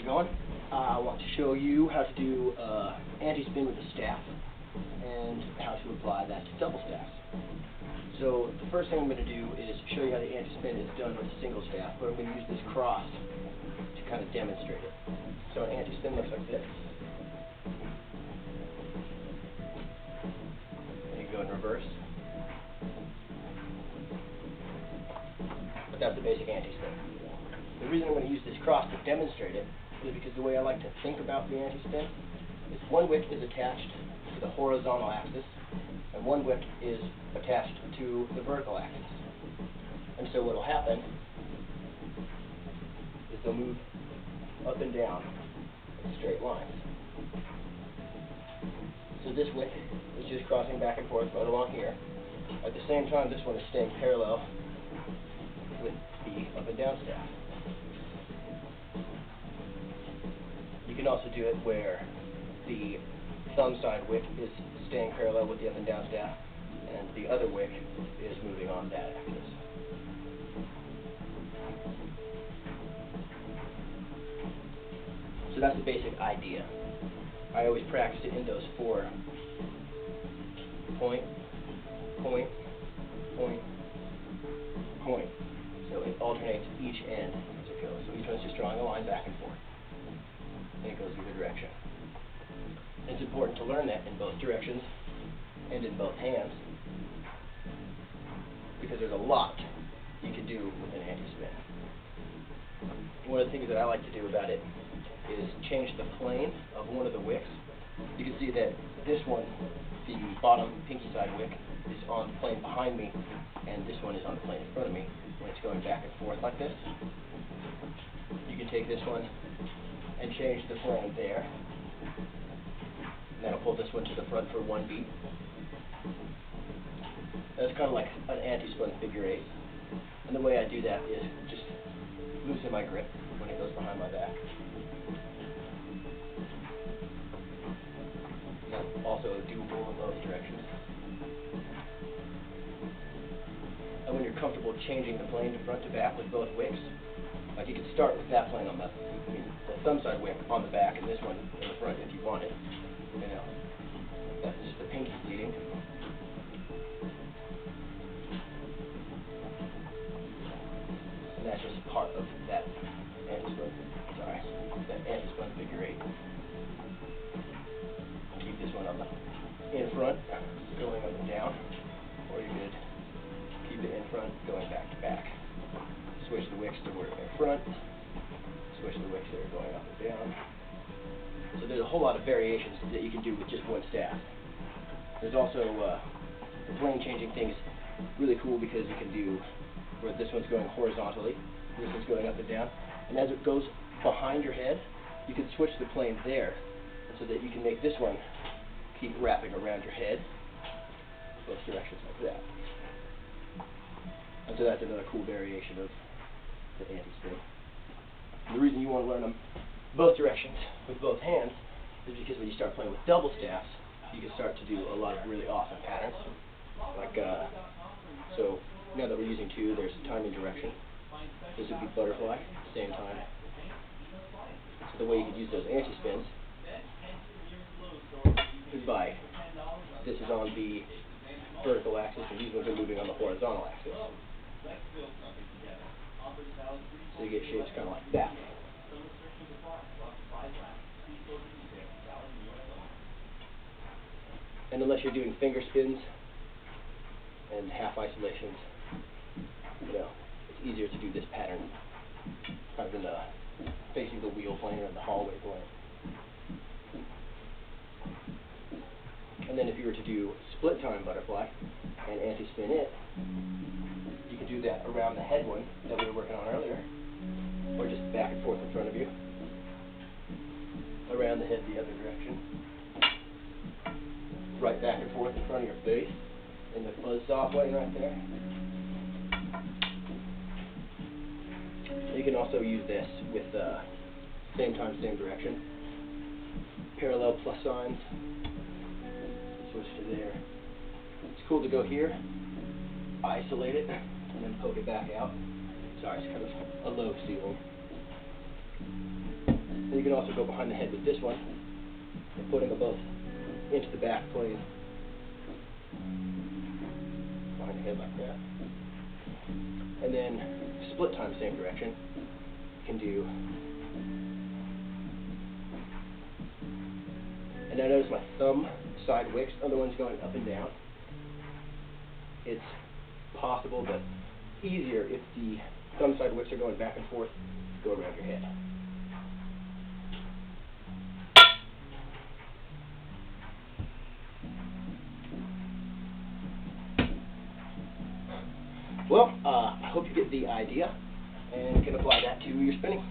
it going? I want to show you how to do anti-spin with a staff and how to apply that to double staffs. So the first thing I'm going to do is show you how the anti-spin is done with a single staff, but I'm going to use this cross to kind of demonstrate it. So an anti-spin looks like this. And you go in reverse. But that's the basic anti-spin. The reason I'm going to use this cross to demonstrate it is because the way I like to think about the anti-spin is one wick is attached to the horizontal axis and one wick is attached to the vertical axis. And so what will happen is they'll move up and down in straight lines. So this wick is just crossing back and forth right along here. At the same time, this one is staying parallel with the up and down staff. You can also do it where the thumb side wick is staying parallel with the up and down staff and the other wick is moving on that axis. So that's the basic idea. I always practice it in those 4 point, point, point, point. So it alternates each end as it goes. So each one's just drawing a line back and forth. And it goes either direction. It's important to learn that in both directions and in both hands because there's a lot you can do with an anti-spin. One of the things that I like to do about it is change the plane of one of the wicks. You can see that this one, the bottom pinky side wick, is on the plane behind me and this one is on the plane in front of me when it's going back and forth like this. You can take this one and change the plane there. And that'll pull this one to the front for 1 beat. That's kind of like an anti-spun figure 8. And the way I do that is just loosen my grip when it goes behind my back. And that's also doable in both directions. And when you're comfortable changing the plane to front to back with both wicks, like you could start with that plane on the thumb side wick on the back and this one in the front if you wanted. You know, that's just the pinky bleeding. And that's just part of that anti-spun, that anti-spun figure 8. Keep this one up in front, going up and down, or you could keep it in front, going back to back. Switch the wicks to where they're front, switch the wicks that are going up and down. So there's a whole lot of variations that you can do with just one staff. There's also the plane changing thing is really cool because you can do where this one's going horizontally, this one's going up and down, and as it goes behind your head, you can switch the plane there so that you can make this one keep wrapping around your head both directions like that. And so that's another cool variation of the anti-spin. The reason you want to learn them both directions with both hands is because when you start playing with double staffs, you can start to do a lot of really awesome patterns. Like, so now that we're using 2, there's timing direction. This would be butterfly, same time. So the way you could use those anti-spins is by, this is on the vertical axis and these ones are moving on the horizontal axis. So you get shapes kind of like that. And unless you're doing finger spins and half isolations, you know, it's easier to do this pattern kind of in the facing the wheel plane or the hallway plane. And then if you were to do split time butterfly and anti-spin it, you could do that around the head one that we were working on earlier, or just back and forth in front of you, around the head the other direction, right back and forth in front of your face, in the buzzsaw plane right there. You can also use this with same time, same direction, parallel plus signs, switch to there. It's cool to go here, isolate it, and then poke it back out. Sorry, it's kind of a low ceiling. can also go behind the head with this one, and putting them both into the back plane, behind the head like that. And then split time, same direction. You can do, and now notice my thumb side wicks, other one's going up and down. It's possible, but easier if the thumb side wicks are going back and forth, go around your head. Well, I hope you get the idea and can apply that to your spinning.